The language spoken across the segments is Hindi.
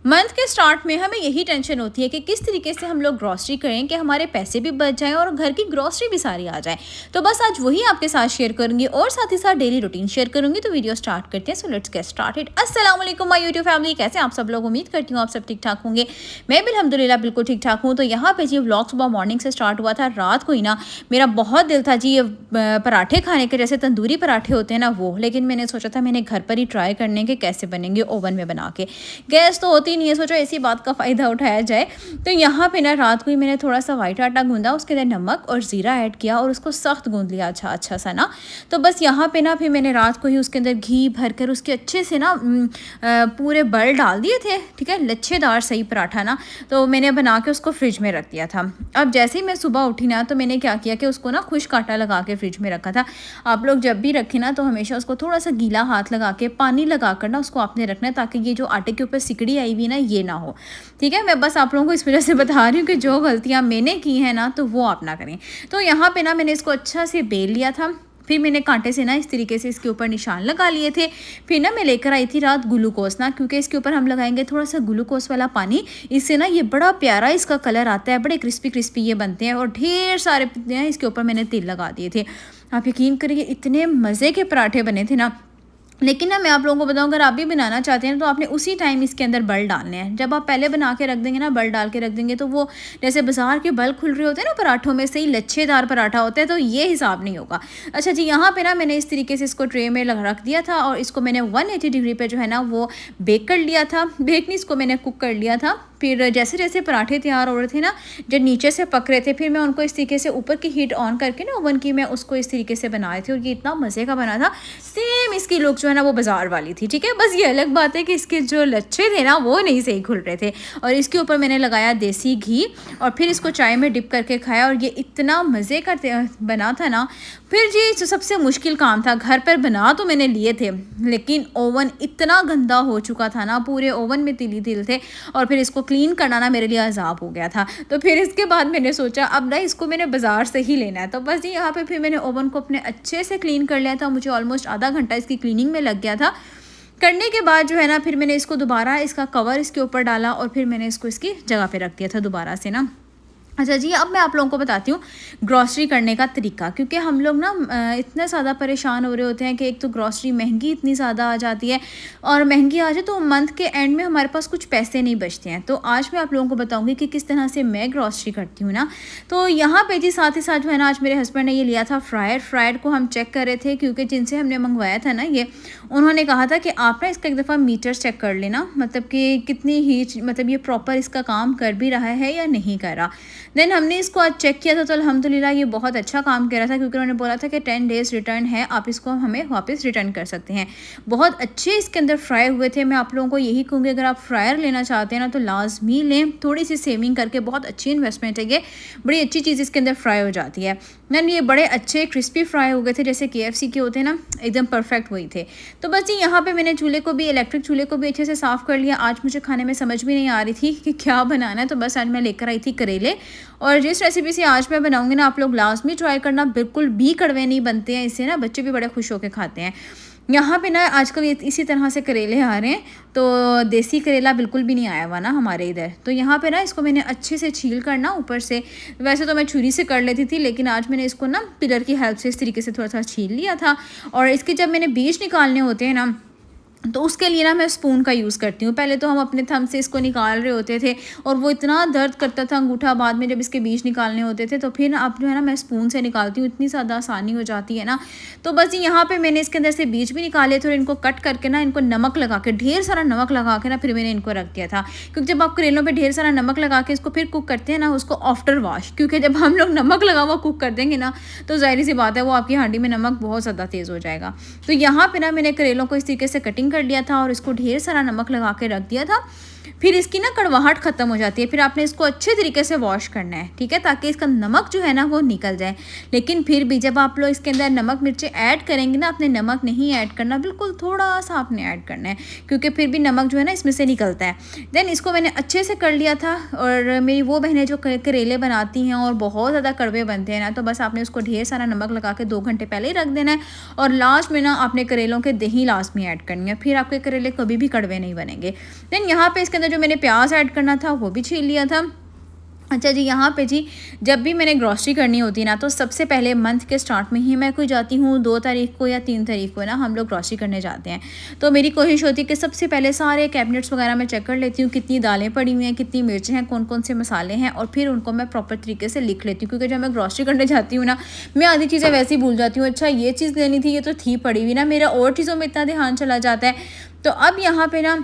मंथ के स्टार्ट में हमें यही टेंशन होती है कि किस तरीके से हम लोग ग्रॉसरी करें कि हमारे पैसे भी बच जाएं और घर की ग्रॉसरी भी सारी आ जाए। तो बस आज वही आपके साथ शेयर करूंगी और साथ ही साथ डेली रूटीन शेयर करूंगी। तो वीडियो स्टार्ट करते हैं। So let's get started. अस्सलाम वालेकुम माय यूट्यूब फैमिली, कैसे आप सब लोग? उम्मीद करती हूँ आप सब ठीक ठाक होंगे। मैं भी अल्हम्दुलिल्लाह बिल्कुल ठीक ठाक हूँ। तो यहाँ पे जी व्लॉग सुबह मॉर्निंग से स्टार्ट हुआ था। रात को ही ना मेरा बहुत दिल था जी ये पराठे खाने के, जैसे तंदूरी पराठे होते हैं ना वो, लेकिन मैंने सोचा था मैंने घर पर ही ट्राई करने के कैसे बनेंगे ओवन में बना के। गैस तो होती नहीं है, सोचो ऐसी बात का फ़ायदा उठाया जाए। तो यहाँ पे ना रात को ही मैंने थोड़ा सा वाइट आटा गूंदा, उसके अंदर नमक और ज़ीरा ऐड किया और उसको सख्त गूंद लिया अच्छा सा ना। तो बस यहाँ पे ना फिर मैंने रात को ही उसके अंदर घी भर कर उसके अच्छे से ना पूरे बल डाल दिए थे, ठीक है, लच्छेदार सही पराठा ना। तो मैंने बना के उसको फ्रिज में रख दिया था। अब जैसे ही मैं सुबह उठी ना तो मैंने क्या किया कि उसको ना खुश्क आटा लगा के फ्रिज में रखा था। आप लोग जब भी रखें ना तो हमेशा उसको थोड़ा सा गीला हाथ लगा के पानी लगा कर ना उसको आपने रखना है, ताकि ये जो आटे के ऊपर सिकड़ी आई हुई ना ये ना हो। ठीक है, मैं बस आप लोगों को इस वजह से बता रही हूँ कि जो गलतियाँ मैंने की हैं ना तो वो आप ना करें। तो यहाँ पे ना मैंने इसको अच्छा से बेल लिया था। फिर मैंने कांटे से ना इस तरीके से इसके ऊपर निशान लगा लिए थे। फिर ना मैं लेकर आई थी रात ग्लूकोज ना, क्योंकि इसके ऊपर हम लगाएंगे थोड़ा सा ग्लूकोज वाला पानी। इससे ना ये बड़ा प्यारा इसका कलर आता है, बड़े क्रिस्पी क्रिस्पी ये बनते हैं। और ढेर सारे इसके ऊपर मैंने तेल लगा दिए थे। आप यकीन करिए इतने मज़े के पराठे बने थे ना। लेकिन ना मैं आप लोगों को बताऊं, अगर आप भी बनाना चाहते हैं तो आपने उसी टाइम इसके अंदर बल डालने हैं। जब आप पहले बना के रख देंगे ना, बल डाल के रख देंगे, तो वो जैसे बाजार के बल खुल रहे होते हैं ना पराठों में, सही लच्छेदार पराठा होता है, तो ये हिसाब नहीं होगा। अच्छा जी, यहाँ पे ना मैंने इस तरीके से इसको ट्रे में रख दिया था और इसको मैंने 180 डिग्री पे जो है ना वो बेक कर लिया था। बेक नहीं, इसको मैंने कुक कर लिया था। फिर जैसे जैसे पराठे तैयार हो रहे थे ना, जब नीचे से पक रहे थे, फिर मैं उनको इस तरीके से ऊपर की हीट ऑन करके ना ओवन की मैं उसको इस तरीके से बनाए थे। और ये इतना मज़े का बना था, सेम इसकी लुक जो है ना वो बाजार वाली थी। ठीक है, बस ये अलग बात है कि इसके जो लच्छे थे ना वो नहीं सही खुल रहे थे। और इसके ऊपर मैंने लगाया देसी घी और फिर इसको चाय में डिप करके खाया और ये इतना मज़े का बना था ना। फिर जी जो सबसे मुश्किल काम था, घर पर बना तो मैंने लिए थे लेकिन ओवन इतना गंदा हो चुका था ना, पूरे ओवन में तिल तिल थे। और फिर इसको क्लीन करना ना मेरे लिए अजाब हो गया था। तो फिर इसके बाद मैंने सोचा अब ना इसको मैंने बाज़ार से ही लेना है। तो बस जी यहाँ पे फिर मैंने ओवन को अपने अच्छे से क्लीन कर लिया था। मुझे ऑलमोस्ट आधा घंटा इसकी क्लीनिंग में लग गया था। करने के बाद जो है ना फिर मैंने इसको दोबारा इसका कवर इसके ऊपर डाला और फिर मैंने इसको इसकी जगह पे रख दिया था दोबारा से ना। अच्छा जी, अब मैं आप लोगों को बताती हूँ ग्रॉसरी करने का तरीका, क्योंकि हम लोग ना इतने ज़्यादा परेशान हो रहे होते हैं कि एक तो ग्रॉसरी महंगी इतनी ज़्यादा आ जाती है और महंगी आ जाए तो मंथ के एंड में हमारे पास कुछ पैसे नहीं बचते हैं। तो आज मैं आप लोगों को बताऊँगी कि किस तरह से मैं ग्रॉसरी करती हूँ ना। तो यहाँ पे जी साथ ही साथ जो है ना आज मेरे हस्बैंड ने ये लिया था फ्रायर को हम चेक कर रहे थे, क्योंकि जिनसे हमने मंगवाया था ना ये, उन्होंने कहा था कि आप ना इसका एक दफ़ा मीटर चेक कर लेना, मतलब कि कितनी हीट, मतलब ये प्रॉपर इसका काम कर भी रहा है या नहीं कर रहा। देन हमने इसको आज चेक किया था तो अल्हम्दुलिल्लाह ये बहुत अच्छा काम कर रहा था, क्योंकि उन्होंने बोला था कि 10 डेज़ रिटर्न है, आप इसको हमें वापस रिटर्न कर सकते हैं। बहुत अच्छे इसके अंदर फ्राई हुए थे। मैं आप लोगों को यही कहूँगी अगर आप फ्रायर लेना चाहते हैं ना तो लाजमी लें, थोड़ी सी सेविंग करके। बहुत अच्छी इन्वेस्टमेंट है ये, बड़ी अच्छी चीज़ इसके अंदर फ्राई हो जाती है। देन ये बड़े अच्छे क्रिस्पी फ्राई हो गए थे, जैसे KFC के होते हैं ना, एकदम परफेक्ट वही थे। तो बस जी यहाँ पे मैंने चूल्हे को भी, इलेक्ट्रिक चूल्हे को भी अच्छे से साफ़ कर लिया। आज मुझे खाने में समझ भी नहीं आ रही थी कि क्या बनाना है, तो बस आज मैं लेकर आई थी करेले। और जिस रेसिपी से आज मैं बनाऊंगी ना, आप लोग लाजमी ट्राई करना, बिल्कुल भी कड़वे नहीं बनते हैं, इससे ना बच्चे भी बड़े खुश होकर खाते हैं। यहाँ पे ना आजकल इसी तरह से करेले आ रहे हैं, तो देसी करेला बिल्कुल भी नहीं आया हुआ ना हमारे इधर। तो यहाँ पे ना इसको मैंने अच्छे से छील करना ऊपर से। वैसे तो मैं छुरी से कर लेती थी, लेकिन आज मैंने इसको ना पिलर की हेल्प से इस तरीके से थोड़ा सा छील लिया था। और इसके जब मैंने बीज निकालने होते हैं ना, तो उसके लिए ना मैं स्पून का यूज़ करती हूँ। पहले तो हम अपने थंब से इसको निकाल रहे होते थे और वो इतना दर्द करता था अंगूठा, बाद में जब इसके बीज निकालने होते थे तो फिर अब जो है ना मैं स्पून से निकालती हूँ, इतनी ज़्यादा आसानी हो जाती है ना। तो बस यहाँ पे मैंने इसके अंदर से बीज भी निकाले थे और इनको कट करके ना, इनको नमक लगा के, ढेर सारा नमक लगा के ना फिर मैंने इनको रख दिया था। क्योंकि जब आप करेलों पर ढेर सारा नमक लगा के इसको फिर कुक करते हैं ना, उसको आफ्टर वॉश, क्योंकि जब हम लोग नमक लगा हुआ कुक कर देंगे ना तो ज़ाहिर सी बात है वो आपकी हांडी में नमक बहुत ज़्यादा तेज़ हो जाएगा। तो यहाँ पर ना मैंने करेलों को इस तरीके से कटिंग कर लिया था और इसको ढेर सारा नमक लगा के रख दिया था। फिर इसकी ना कड़वाहट ख़त्म हो जाती है। फिर आपने इसको अच्छे तरीके से वॉश करना है, ठीक है, ताकि इसका नमक जो है ना वो निकल जाए। लेकिन फिर भी जब आप लोग इसके अंदर नमक मिर्चें ऐड करेंगे ना, आपने नमक नहीं ऐड करना, बिल्कुल थोड़ा सा आपने ऐड करना है, क्योंकि फिर भी नमक जो है ना इसमें से निकलता है। देन इसको मैंने अच्छे से कर लिया था। और मेरी वो बहनें जो करेले बनाती हैं और बहुत ज़्यादा कड़वे बनते हैं ना, तो बस आपने उसको ढेर सारा नमक लगा के 2 घंटे पहले ही रख देना है। और लास्ट में ना आपने करेलों के दही लास्ट में ऐड करनी है, फिर आपके करेले कभी भी कड़वे नहीं बनेंगे। देन यहाँ पे इसके अंदर जो मैंने प्याज ऐड करना था वो भी छील लिया था। अच्छा जी, यहाँ पे जी जब भी मैंने ग्रॉसरी करनी होती है ना, तो सबसे पहले मंथ के स्टार्ट में ही मैं कोई जाती हूँ, 2 तारीख को या 3 तारीख को ना हम लोग ग्रॉसरी करने जाते हैं। तो मेरी कोशिश होती है कि सबसे पहले सारे कैबिनेट्स वगैरह मैं चेक कर लेती हूँ, कितनी दालें पड़ी हुई हैं, कितनी मिर्चें हैं, कौन-कौन से मसाले हैं, और फिर उनको मैं प्रॉपर तरीके से लिख लेती हूँ। क्योंकि जब मैं ग्रॉसरी करने जाती हूँ ना, मैं आधी चीज़ें वैसे ही भूल जाती हूँ। अच्छा ये चीज़ लेनी थी, ये तो थी पड़ी हुई ना, मेरा और चीज़ों में इतना ध्यान चला जाता है। तो अब यहाँ पे ना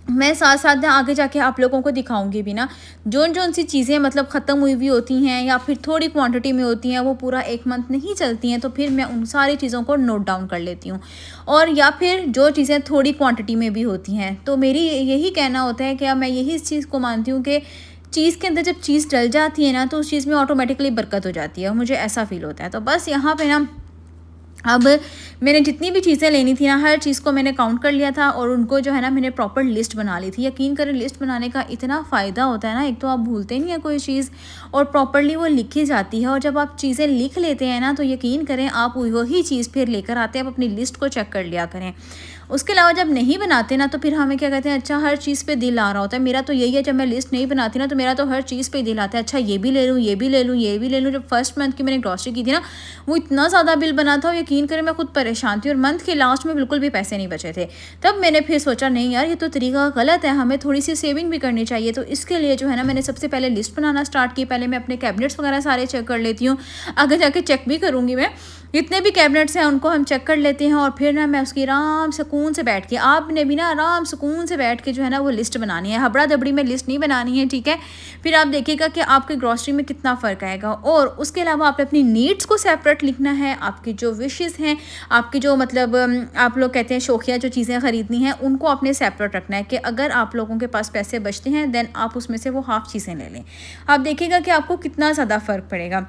मैं साथ-साथ ना आगे जाके आप लोगों को दिखाऊँगी भी ना, जौन-जौन सी चीज़ें मतलब ख़त्म हुई हुई होती हैं या फिर थोड़ी क्वांटिटी में होती हैं, वो पूरा 1 मंथ नहीं चलती हैं, तो फिर मैं उन सारी चीज़ों को नोट डाउन कर लेती हूँ। और या फिर जो चीज़ें थोड़ी क्वांटिटी में भी होती हैं, तो मेरी यही कहना होता है कि मैं यही इस चीज़ को मानती हूँ कि चीज़ के अंदर जब चीज़ डल जाती है ना, तो उस चीज़ में ऑटोमेटिकली बरकत हो जाती है, मुझे ऐसा फ़ील होता है। तो बस यहाँ पे ना अब मैंने जितनी भी चीज़ें लेनी थी ना, हर चीज़ को मैंने काउंट कर लिया था और उनको जो है ना मैंने प्रॉपर लिस्ट बना ली थी। यकीन करें, लिस्ट बनाने का इतना फ़ायदा होता है ना, एक तो आप भूलते नहीं है कोई चीज़ और प्रॉपरली वो लिखी जाती है। और जब आप चीज़ें लिख लेते हैं ना, तो यकीन करें आप वही चीज़ फिर लेकर आते हैं, आप अपनी लिस्ट को चेक कर लिया करें। उसके अलावा जब नहीं बनाते ना, तो फिर हमें क्या कहते हैं, अच्छा हर चीज़ पे दिल आ रहा होता है। मेरा तो यही है, जब मैं लिस्ट नहीं बनाती ना, तो मेरा तो हर चीज़ पे दिल आता है, अच्छा ये भी ले लूँ, ये भी ले लूँ, ये भी ले लूँ। जब फर्स्ट मंथ की मैंने ग्रॉसरी की थी ना, वो इतना ज़्यादा बिल बना था, और यकीन करें मैं खुद परेशान थी और मंथ के लास्ट में बिल्कुल भी पैसे नहीं बचे थे। तब मैंने फिर सोचा, नहीं यार ये तो तरीका गलत है, हमें थोड़ी सी सेविंग भी करनी चाहिए। तो इसके लिए जो है ना, मैंने सबसे पहले लिस्ट बनाना स्टार्ट की। पहले मैं अपने कैबिनेट्स वगैरह सारे चेक कर लेती हूँ, आगे जाके चेक भी करूँगी मैं। जितने भी कैबिनेट्स हैं उनको हम चेक कर लेते हैं, और फिर ना मैं उसकी आराम सुकून से बैठ के, आपने भी ना आराम सुकून से बैठ के जो है ना वो लिस्ट बनानी है, हबड़ा दबड़ी में लिस्ट नहीं बनानी है, ठीक है। फिर आप देखिएगा कि आपके ग्रॉसरी में कितना फ़र्क आएगा। और उसके अलावा आपने अपनी नीड्स को सेपरेट लिखना है, आपकी जो विशेज़ हैं, आपकी जो मतलब आप लोग कहते हैं शौकिया जो चीज़ें ख़रीदनी हैं, उनको आपने सेपरेट रखना है कि अगर आप लोगों के पास पैसे बचते हैं, देन आप उसमें से वो हाफ़ चीज़ें ले लें। आप देखिएगा कि आपको कितना ज़्यादा फ़र्क पड़ेगा।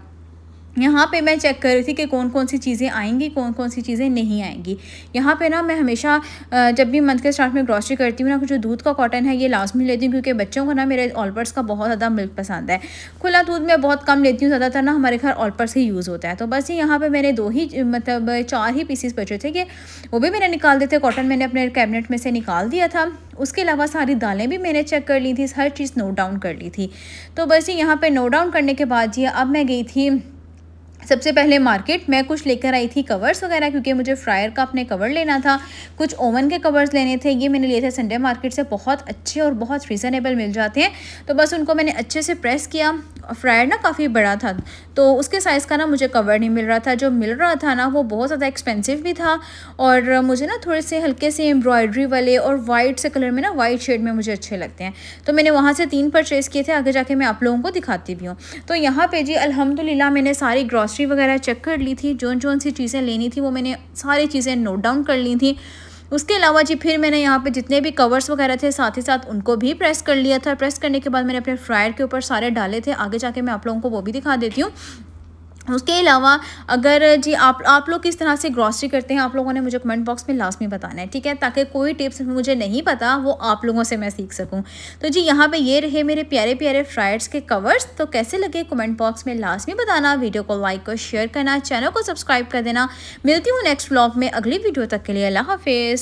यहाँ पे मैं चेक कर रही थी कि कौन-कौन सी चीज़ें आएँगी, कौन-कौन सी चीज़ें नहीं आएँगी। यहाँ पे ना मैं हमेशा जब भी मंथ के स्टार्ट में ग्रॉसरी करती हूँ ना, जो दूध का कॉटन है ये लाज़मी लेती हूँ, क्योंकि बच्चों को ना मेरे ऑलपर्स का बहुत ज़्यादा मिल्क पसंद है। खुला दूध मैं बहुत कम लेती हूँ, ज़्यादातर ना हमारे घर ऑलपर्स ही यूज़ होता है। तो बस यहाँ पे मैंने 2 ही मतलब 4 ही पीसेस बचे थे, कि वो भी मैंने निकाल दिए थे। कॉटन मैंने अपने कैबिनेट में से निकाल दिया था। उसके अलावा सारी दालें भी मैंने चेक कर ली थी, हर चीज़ नोट डाउन कर ली थी। तो बस यहाँ पे नोट डाउन करने के बाद जी अब मैं गई थी सबसे पहले मार्केट। मैं कुछ लेकर आई थी कवर्स वगैरह, क्योंकि मुझे फ्रायर का अपने कवर लेना था, कुछ ओवन के कवर्स लेने थे। ये मैंने लिए थे संडे मार्केट से, बहुत अच्छे और बहुत रीज़नेबल मिल जाते हैं। तो बस उनको मैंने अच्छे से प्रेस किया। फ्रायर ना काफ़ी बड़ा था, तो उसके साइज़ का ना मुझे कवर नहीं मिल रहा था। जो मिल रहा था ना वो बहुत ज़्यादा एक्सपेंसिव भी था, और मुझे ना थोड़े से हल्के से एम्ब्रॉयडरी वाले और वाइट से कलर में ना, वाइट शेड में मुझे अच्छे लगते हैं। तो मैंने वहाँ से 3 परचेज़ किए थे, आगे जाके मैं आप लोगों को दिखाती भी हूँ। तो यहाँ पे जी अल्हम्दुलिल्लाह मैंने सारी ग्रॉसरी वगैरह चेक कर ली थी। जौन सी चीज़ें लेनी थी वो मैंने सारी चीज़ें नोट डाउन कर ली थी। उसके अलावा जी फिर मैंने यहाँ पे जितने भी कवर्स वगैरह थे, साथ ही साथ उनको भी प्रेस कर लिया था। प्रेस करने के बाद मैंने अपने फ्रायर के ऊपर सारे डाले थे, आगे जाके मैं आप लोगों को वो भी दिखा देती हूँ। उसके अलावा अगर जी आप लोग किस तरह से ग्रॉसरी करते हैं, आप लोगों ने मुझे कमेंट बॉक्स में लाज़मी बताना है, ठीक है, ताकि कोई टिप्स मुझे नहीं पता वो आप लोगों से मैं सीख सकूं। तो जी यहाँ पे ये रहे मेरे प्यारे प्यारे फ्रायर्स के कवर्स। तो कैसे लगे कमेंट बॉक्स में लाज़मी बताना। वीडियो को लाइक और शेयर करना, चैनल को सब्सक्राइब कर देना। मिलती हूँ नेक्स्ट व्लॉग में अगली वीडियो तक के लिए। अल्लाह हाफिज़।